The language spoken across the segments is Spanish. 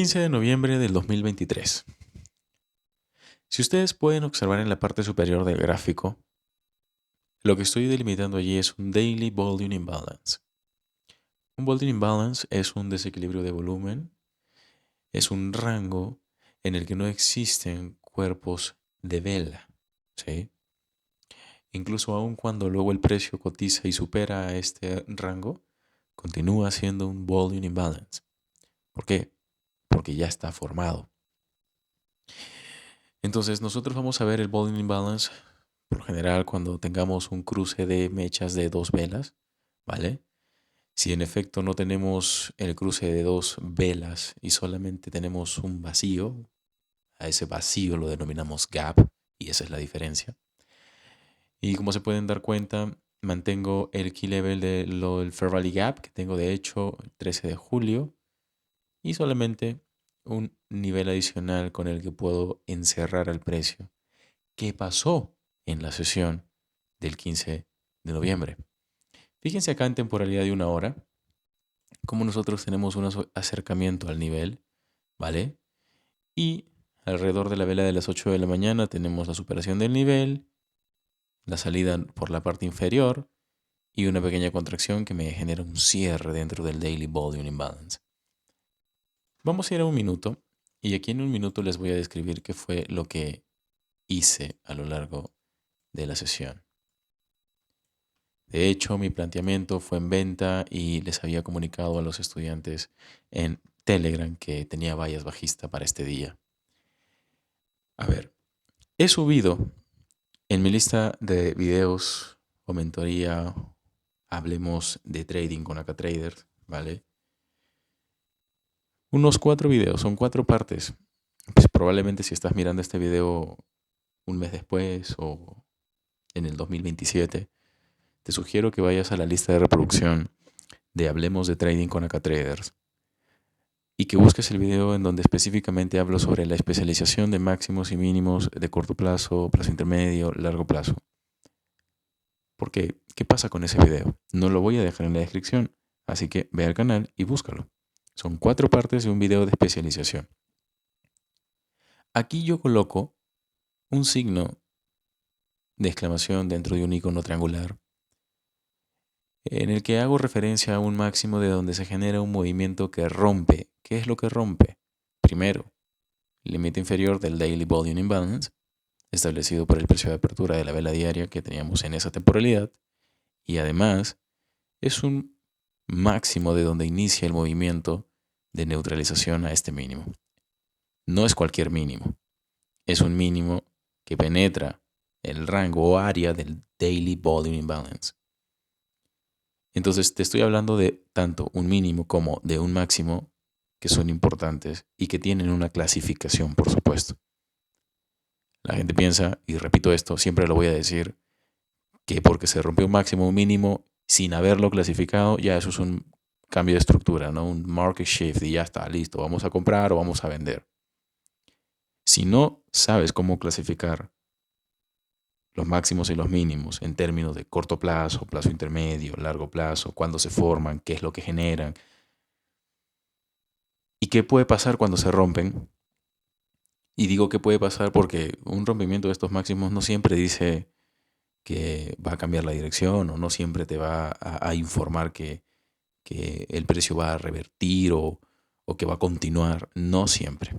15 de noviembre del 2023. Si ustedes pueden observar en la parte superior del gráfico, lo que estoy delimitando allí es un Daily Volume Imbalance. Un Volume Imbalance es un desequilibrio de volumen, es un rango en el que no existen cuerpos de vela, ¿sí? Incluso aun cuando luego el precio cotiza y supera a este rango, continúa siendo un Volume Imbalance. ¿Por qué? Porque ya está formado. Entonces nosotros vamos a ver el volume imbalance por lo general cuando tengamos un cruce de mechas de dos velas, ¿vale? Si en efecto no tenemos el cruce de dos velas y solamente tenemos un vacío, a ese vacío lo denominamos gap y esa es la diferencia. Y como se pueden dar cuenta, mantengo el key level del Fair Value Gap que tengo de hecho el 13 de julio y solamente un nivel adicional con el que puedo encerrar el precio. ¿Qué pasó en la sesión del 15 de noviembre? Fíjense acá en temporalidad de una hora, cómo nosotros tenemos un acercamiento al nivel, ¿vale? Y alrededor de la vela de las 8 de la mañana tenemos la superación del nivel, la salida por la parte inferior y una pequeña contracción que me genera un cierre dentro del Daily Volume Imbalance. Vamos a ir a un minuto y aquí en un minuto les voy a describir qué fue lo que hice a lo largo de la sesión. De hecho, mi planteamiento fue en venta y les había comunicado a los estudiantes en Telegram que tenía vallas bajista para este día. A ver, he subido en mi lista de videos o mentoría, hablemos de trading con AcaTraders, ¿vale? Unos 4 videos, son 4 partes. Pues probablemente si estás mirando este video un mes después o en el 2027, te sugiero que vayas a la lista de reproducción de Hablemos de Trading con AcaTraders y que busques el video en donde específicamente hablo sobre la especialización de máximos y mínimos de corto plazo, plazo intermedio, largo plazo. Porque, ¿qué pasa con ese video? No lo voy a dejar en la descripción, así que ve al canal y búscalo. Son 4 partes de un video de especialización. Aquí yo coloco un signo de exclamación dentro de un icono triangular en el que hago referencia a un máximo de donde se genera un movimiento que rompe. ¿Qué es lo que rompe? Primero, el límite inferior del Daily Volume Imbalance, establecido por el precio de apertura de la vela diaria que teníamos en esa temporalidad, y además es un máximo de donde inicia el movimiento de neutralización a este mínimo. No es cualquier mínimo, es un mínimo que penetra el rango o área del Daily Volume Imbalance. Entonces te estoy hablando de tanto un mínimo como de un máximo que son importantes y que tienen una clasificación, por supuesto. La gente piensa, y repito esto, siempre lo voy a decir, que porque se rompió un máximo o un mínimo sin haberlo clasificado, ya eso es un cambio de estructura, ¿no? Un market shift y ya está, listo, vamos a comprar o vamos a vender. Si no sabes cómo clasificar los máximos y los mínimos en términos de corto plazo, plazo intermedio, largo plazo, cuándo se forman, qué es lo que generan y qué puede pasar cuando se rompen. Y digo que puede pasar porque un rompimiento de estos máximos no siempre dice que va a cambiar la dirección o no siempre te va a informar que el precio va a revertir o que va a continuar. No siempre.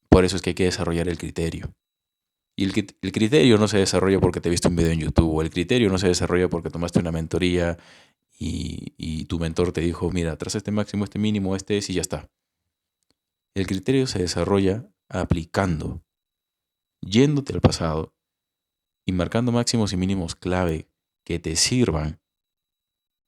Por eso es que hay que desarrollar el criterio. Y el criterio no se desarrolla porque te viste un video en YouTube, o el criterio no se desarrolla porque tomaste una mentoría y tu mentor te dijo, mira, tras este máximo, este mínimo, este es y ya está. El criterio se desarrolla aplicando, yéndote al pasado y marcando máximos y mínimos clave que te sirvan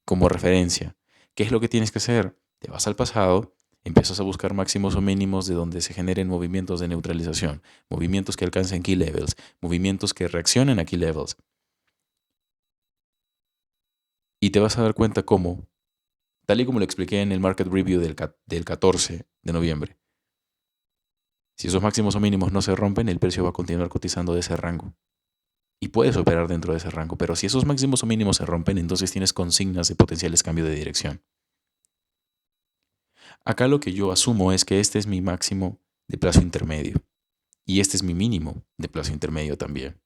como referencia. ¿Qué es lo que tienes que hacer? Te vas al pasado, empiezas a buscar máximos o mínimos de donde se generen movimientos de neutralización, movimientos que alcancen key levels, movimientos que reaccionen a key levels. Y te vas a dar cuenta cómo, tal y como lo expliqué en el Market Review del 14 de noviembre, si esos máximos o mínimos no se rompen, el precio va a continuar cotizando de ese rango. Y puedes operar dentro de ese rango, pero si esos máximos o mínimos se rompen, entonces tienes consignas de potenciales cambios de dirección. Acá lo que yo asumo es que este es mi máximo de plazo intermedio y este es mi mínimo de plazo intermedio también,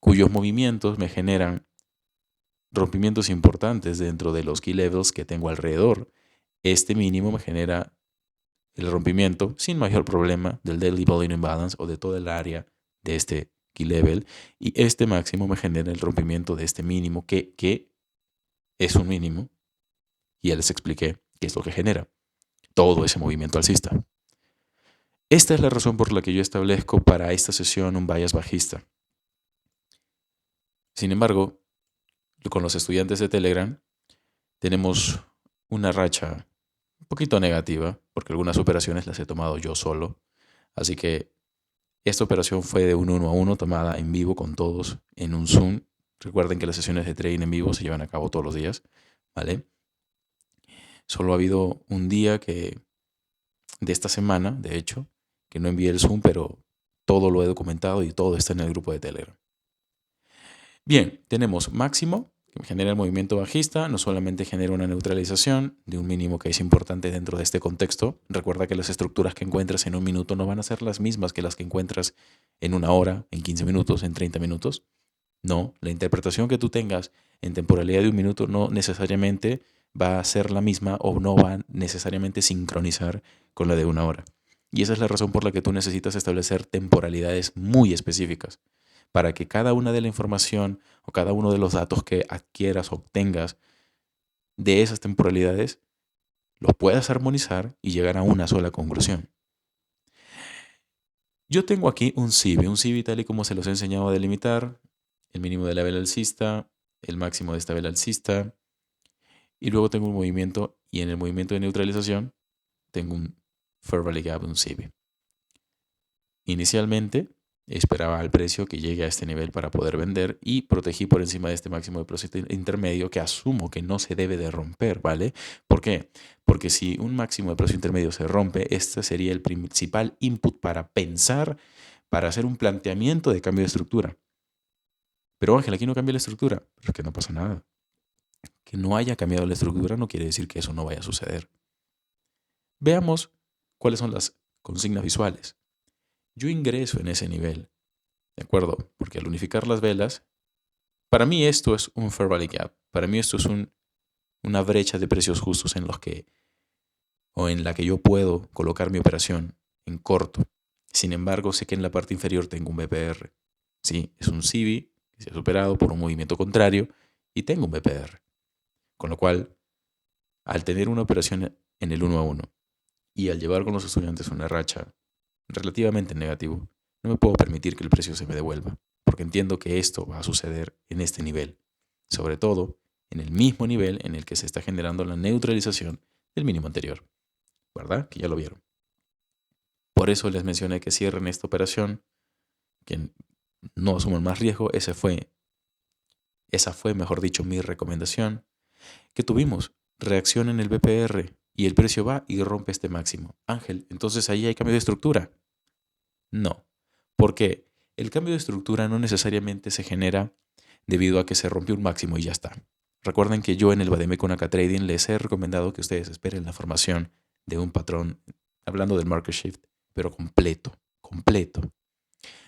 cuyos movimientos me generan rompimientos importantes dentro de los key levels que tengo alrededor. Este mínimo me genera el rompimiento sin mayor problema del daily volume imbalance o de toda el área de este key level, y este máximo me genera el rompimiento de este mínimo que es un mínimo, y ya les expliqué qué es lo que genera todo ese movimiento alcista. Esta es la razón por la que yo establezco para esta sesión un bias bajista. Sin embargo, con los estudiantes de Telegram tenemos una racha un poquito negativa, porque algunas operaciones las he tomado yo solo. Así que esta operación fue de un 1-1 tomada en vivo con todos en un Zoom. Recuerden que las sesiones de trading en vivo se llevan a cabo todos los días, ¿vale? Solo ha habido un día de esta semana, de hecho, que no envié el Zoom, pero todo lo he documentado y todo está en el grupo de Telegram. Bien, tenemos máximo, que genera el movimiento bajista, no solamente genera una neutralización de un mínimo que es importante dentro de este contexto. Recuerda que las estructuras que encuentras en un minuto no van a ser las mismas que las que encuentras en una hora, en 15 minutos, en 30 minutos. No, la interpretación que tú tengas en temporalidad de un minuto no necesariamente va a ser la misma o no va a necesariamente sincronizar con la de una hora. Y esa es la razón por la que tú necesitas establecer temporalidades muy específicas para que cada una de la información o cada uno de los datos que adquieras o obtengas de esas temporalidades los puedas armonizar y llegar a una sola conclusión. Yo tengo aquí un CIBI tal y como se los he enseñado a delimitar, el mínimo de la vela alcista, el máximo de esta vela alcista, y luego tengo un movimiento, y en el movimiento de neutralización tengo un Fair Value Gap, un CIBI. Inicialmente esperaba al precio que llegue a este nivel para poder vender y protegí por encima de este máximo de precio intermedio que asumo que no se debe de romper, ¿vale? ¿Por qué? Porque si un máximo de precio intermedio se rompe, este sería el principal input para pensar, para hacer un planteamiento de cambio de estructura. Pero Ángel, aquí no cambia la estructura. Pero es que no pasa nada. Que no haya cambiado la estructura no quiere decir que eso no vaya a suceder. Veamos cuáles son las consignas visuales. Yo ingreso en ese nivel, ¿de acuerdo? Porque al unificar las velas, para mí esto es un fair value gap. Para mí esto es una brecha de precios justos en la que yo puedo colocar mi operación en corto. Sin embargo, sé que en la parte inferior tengo un BPR. Sí, es un CIBI que se ha superado por un movimiento contrario y tengo un BPR. Con lo cual, al tener una operación en el 1-1 y al llevar con los estudiantes una racha relativamente negativo, no me puedo permitir que el precio se me devuelva, porque entiendo que esto va a suceder en este nivel, sobre todo en el mismo nivel en el que se está generando la neutralización del mínimo anterior, ¿verdad? Que ya lo vieron. Por eso les mencioné que cierren esta operación, que no asuman más riesgo. Esa fue, mejor dicho, mi recomendación. Que tuvimos reacción en el BPR y el precio va y rompe este máximo. Ángel, entonces ahí hay cambio de estructura. No, porque el cambio de estructura no necesariamente se genera debido a que se rompió un máximo y ya está. Recuerden que yo en el Bademecum Acá Trading les he recomendado que ustedes esperen la formación de un patrón, hablando del market shift, pero completo.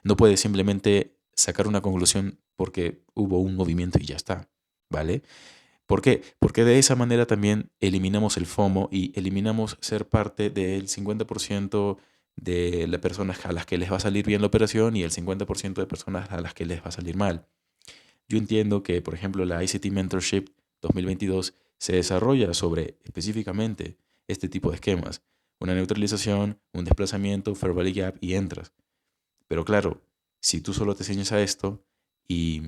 No puedes simplemente sacar una conclusión porque hubo un movimiento y ya está, ¿vale? ¿Por qué? Porque de esa manera también eliminamos el FOMO y eliminamos ser parte del 50% de las personas a las que les va a salir bien la operación y el 50% de personas a las que les va a salir mal. Yo entiendo que, por ejemplo, la ICT Mentorship 2022 se desarrolla sobre específicamente este tipo de esquemas. Una neutralización, un desplazamiento, fair value gap y entras. Pero claro, si tú solo te ciñes a esto y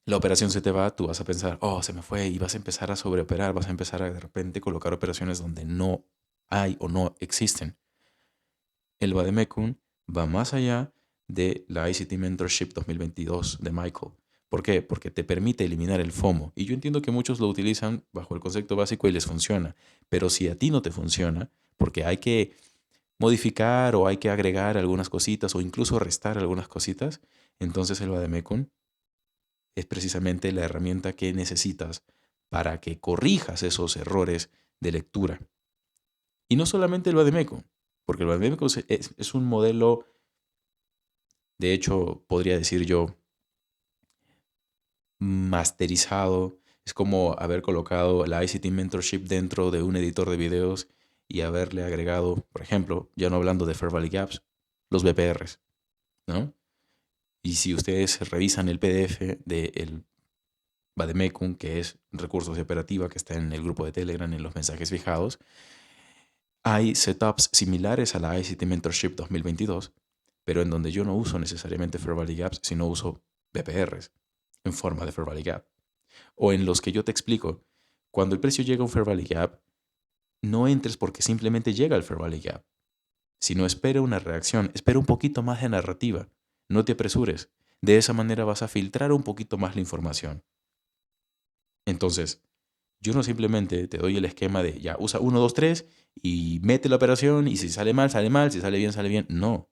la operación se te va, tú vas a pensar, oh, se me fue, y vas a empezar a sobreoperar, vas a empezar a de repente colocar operaciones donde no hay o no existen. El Vademecum va más allá de la ICT Mentorship 2022 de Michael. ¿Por qué? Porque te permite eliminar el FOMO. Y yo entiendo que muchos lo utilizan bajo el concepto básico y les funciona. Pero si a ti no te funciona, porque hay que modificar o hay que agregar algunas cositas o incluso restar algunas cositas, entonces el Vademecum es precisamente la herramienta que necesitas para que corrijas esos errores de lectura. Y no solamente el Bademecum, porque el Bademecum es un modelo, de hecho, podría decir yo, masterizado. Es como haber colocado la ICT Mentorship dentro de un editor de videos y haberle agregado, por ejemplo, ya no hablando de Fair Valley Gaps, los BPRs, ¿no? Y si ustedes revisan el PDF del Bademecum, que es recursos de operativa que está en el grupo de Telegram en los mensajes fijados, hay setups similares a la ICT Mentorship 2022, pero en donde yo no uso necesariamente Fair Valley Gaps, sino uso BPRs en forma de Fair Valley Gap. O en los que yo te explico, cuando el precio llega a un Fair Valley Gap, no entres porque simplemente llega al Fair Valley Gap, sino espera una reacción, espera un poquito más de narrativa, no te apresures. De esa manera vas a filtrar un poquito más la información. Entonces, yo no simplemente te doy el esquema de ya usa 1, 2, 3 y mete la operación y si sale mal, sale mal, si sale bien, sale bien. No.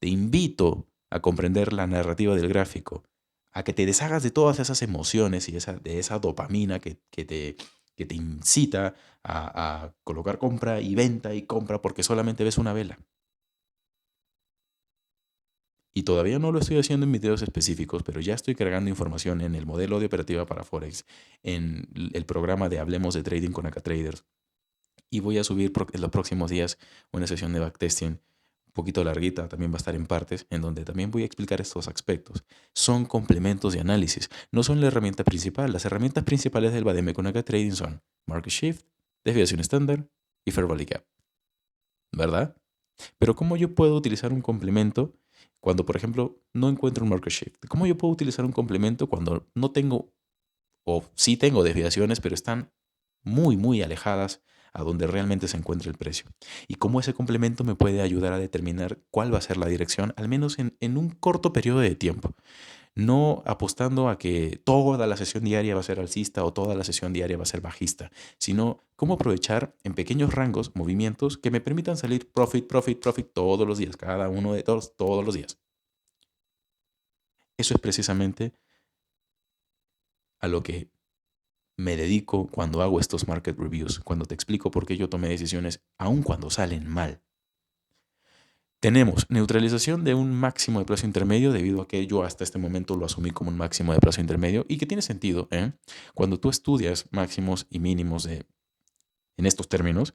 Te invito a comprender la narrativa del gráfico, a que te deshagas de todas esas emociones y de esa dopamina que te incita a colocar compra y venta y compra porque solamente ves una vela. Y todavía no lo estoy haciendo en videos específicos, pero ya estoy cargando información en el modelo de operativa para Forex, en el programa de Hablemos de Trading con AcaTraders. Y voy a subir en los próximos días una sesión de backtesting un poquito larguita, también va a estar en partes, en donde también voy a explicar estos aspectos. Son complementos de análisis, no son la herramienta principal. Las herramientas principales del Bademe con AcaTrading son Market Shift, desviación estándar y Fair Valley Gap, ¿verdad? Pero ¿cómo yo puedo utilizar un complemento cuando, por ejemplo, no encuentro un Market Shift? ¿Cómo yo puedo utilizar un complemento cuando no tengo, o sí tengo desviaciones, pero están muy, muy alejadas a donde realmente se encuentra el precio? Y cómo ese complemento me puede ayudar a determinar cuál va a ser la dirección, al menos en un corto periodo de tiempo. No apostando a que toda la sesión diaria va a ser alcista o toda la sesión diaria va a ser bajista, sino cómo aprovechar en pequeños rangos movimientos que me permitan salir profit, profit, profit todos los días, cada uno de todos los días. Eso es precisamente a lo que me dedico cuando hago estos market reviews, cuando te explico por qué yo tomé decisiones, aun cuando salen mal. Tenemos neutralización de un máximo de plazo intermedio debido a que yo hasta este momento lo asumí como un máximo de plazo intermedio y que tiene sentido. Cuando tú estudias máximos y mínimos en estos términos,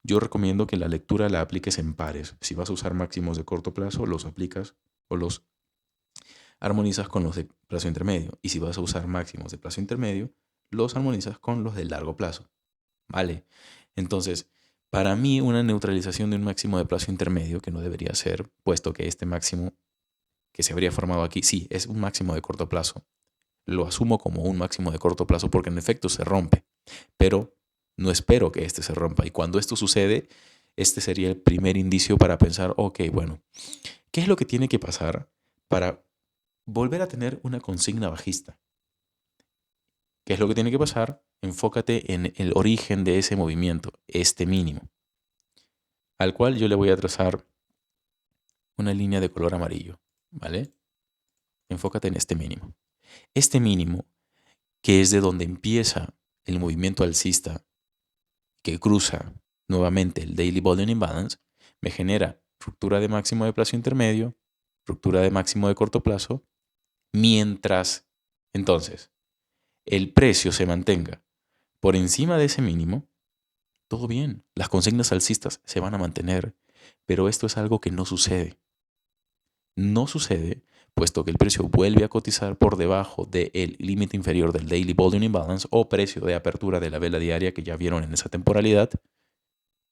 yo recomiendo que la lectura la apliques en pares. Si vas a usar máximos de corto plazo, los aplicas o los armonizas con los de plazo intermedio. Y si vas a usar máximos de plazo intermedio, los armonizas con los de largo plazo. ¿Vale? Entonces, para mí una neutralización de un máximo de plazo intermedio, que no debería ser, puesto que este máximo que se habría formado aquí, sí, es un máximo de corto plazo. Lo asumo como un máximo de corto plazo porque en efecto se rompe, pero no espero que este se rompa. Y cuando esto sucede, este sería el primer indicio para pensar, ok, bueno, ¿qué es lo que tiene que pasar para volver a tener una consigna bajista? ¿Qué es lo que tiene que pasar? Enfócate en el origen de ese movimiento, este mínimo, al cual yo le voy a trazar una línea de color amarillo, ¿vale? Enfócate en este mínimo. Este mínimo, que es de donde empieza el movimiento alcista, que cruza nuevamente el Daily Volume Imbalance, me genera ruptura de máximo de plazo intermedio, ruptura de máximo de corto plazo, mientras entonces el precio se mantenga por encima de ese mínimo, todo bien, las consignas alcistas se van a mantener, pero esto es algo que no sucede. No sucede puesto que el precio vuelve a cotizar por debajo del límite inferior del Daily Volume Imbalance o precio de apertura de la vela diaria que ya vieron en esa temporalidad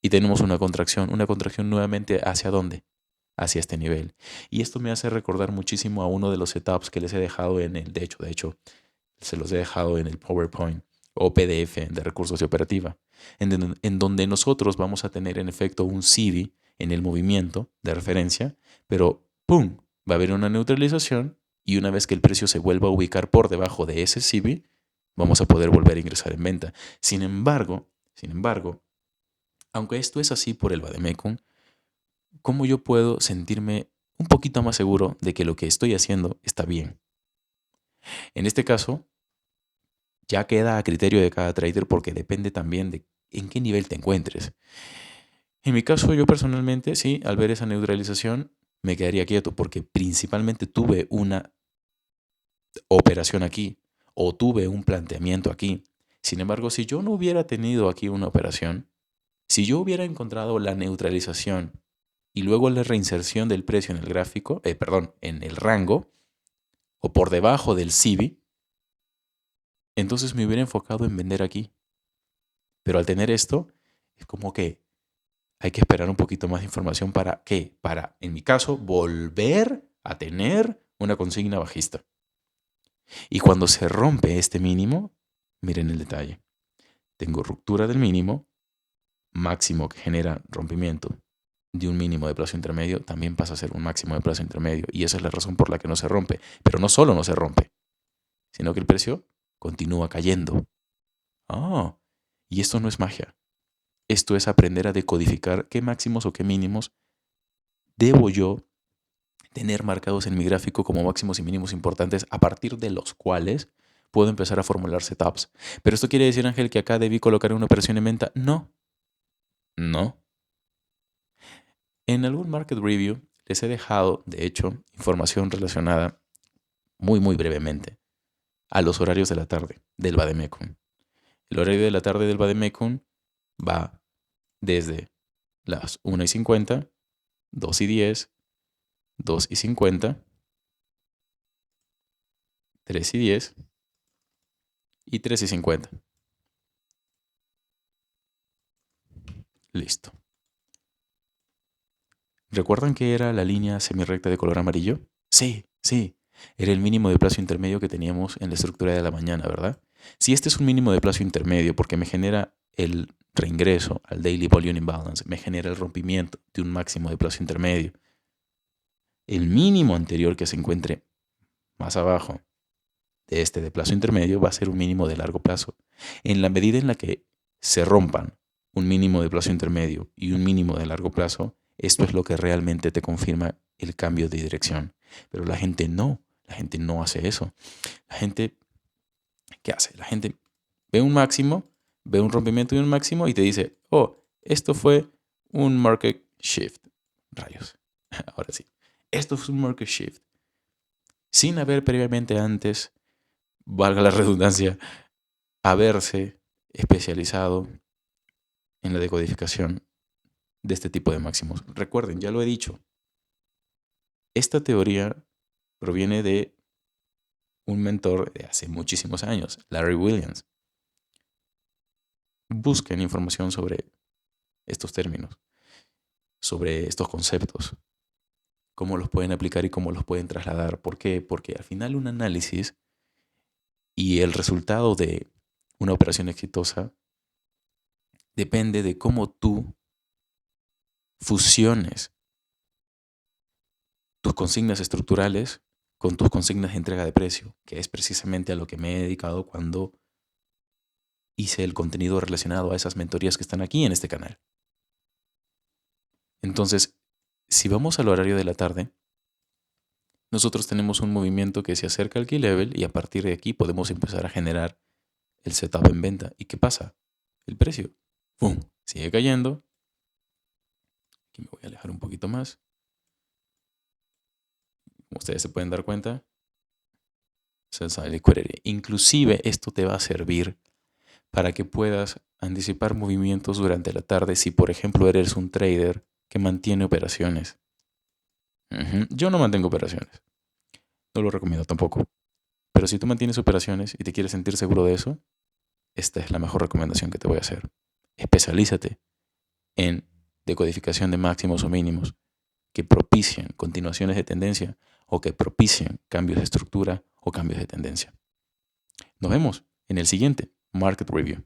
y tenemos una contracción nuevamente ¿hacia dónde? Hacia este nivel. Y esto me hace recordar muchísimo a uno de los setups que les he dejado de hecho, se los he dejado en el PowerPoint o PDF de recursos de operativa, en donde nosotros vamos a tener en efecto un CIVI en el movimiento de referencia, pero ¡pum! Va a haber una neutralización y una vez que el precio se vuelva a ubicar por debajo de ese CIVI, vamos a poder volver a ingresar en venta. Sin embargo, aunque esto es así por el Bademecum, ¿cómo yo puedo sentirme un poquito más seguro de que lo que estoy haciendo está bien? En este caso, ya queda a criterio de cada trader porque depende también de en qué nivel te encuentres. En mi caso, yo personalmente, sí, al ver esa neutralización, me quedaría quieto porque principalmente tuve una operación aquí o tuve un planteamiento aquí. Sin embargo, si yo no hubiera tenido aquí una operación, si yo hubiera encontrado la neutralización y luego la reinserción del precio en el gráfico, perdón, en el rango o por debajo del CIBI, entonces me hubiera enfocado en vender aquí. Pero al tener esto, es como que hay que esperar un poquito más de información para qué, para, en mi caso, volver a tener una consigna bajista. Y cuando se rompe este mínimo, miren el detalle. Tengo ruptura del mínimo, máximo que genera rompimiento de un mínimo de plazo intermedio, también pasa a ser un máximo de plazo intermedio. Y esa es la razón por la que no se rompe. Pero no solo no se rompe, sino que el precio continúa cayendo. Ah, y esto no es magia. Esto es aprender a decodificar qué máximos o qué mínimos debo yo tener marcados en mi gráfico como máximos y mínimos importantes a partir de los cuales puedo empezar a formular setups. Pero esto quiere decir, Ángel, que acá debí colocar una operación en venta. No, no. En algún market review les he dejado, de hecho, información relacionada muy brevemente a los horarios de la tarde del Vademecum. El horario de la tarde del Vademecum va desde las 1:50, 2:10, 2:50, 3:10 y 3:50. Listo. ¿Recuerdan que era la línea semirrecta de color amarillo? Sí, sí. Era el mínimo de plazo intermedio que teníamos en la estructura de la mañana, ¿verdad? Si este es un mínimo de plazo intermedio porque me genera el reingreso al Daily Volume Imbalance, me genera el rompimiento de un máximo de plazo intermedio. El mínimo anterior que se encuentre más abajo de este de plazo intermedio va a ser un mínimo de largo plazo. En la medida en la que se rompan un mínimo de plazo intermedio y un mínimo de largo plazo, esto es lo que realmente te confirma el cambio de dirección. Pero la gente no hace eso. La gente, ¿qué hace? La gente ve un máximo, ve un rompimiento de un máximo y te dice, oh, esto fue un market shift. Rayos. Ahora sí. Esto fue un market shift. Sin haber previamente antes, valga la redundancia, haberse especializado en la decodificación de este tipo de máximos. Recuerden, ya lo he dicho, esta teoría proviene de un mentor de hace muchísimos años, Larry Williams. Busquen información sobre estos términos, sobre estos conceptos, cómo los pueden aplicar y cómo los pueden trasladar. ¿Por qué? Porque al final un análisis y el resultado de una operación exitosa depende de cómo tú fusiones tus consignas estructurales con tus consignas de entrega de precio, que es precisamente a lo que me he dedicado cuando hice el contenido relacionado a esas mentorías que están aquí en este canal. Entonces, si vamos al horario de la tarde, nosotros tenemos un movimiento que se acerca al key level y a partir de aquí podemos empezar a generar el setup en venta. ¿Y qué pasa? El precio, ¡pum!, sigue cayendo. Aquí me voy a alejar un poquito más. Como ustedes se pueden dar cuenta, sell-side liquidity. Inclusive esto te va a servir para que puedas anticipar movimientos durante la tarde si, por ejemplo, eres un trader que mantiene operaciones. Yo no mantengo operaciones. No lo recomiendo tampoco. Pero si tú mantienes operaciones y te quieres sentir seguro de eso, esta es la mejor recomendación que te voy a hacer. Especialízate en decodificación de máximos o mínimos que propicien continuaciones de tendencia o que propicien cambios de estructura o cambios de tendencia. Nos vemos en el siguiente Market Review.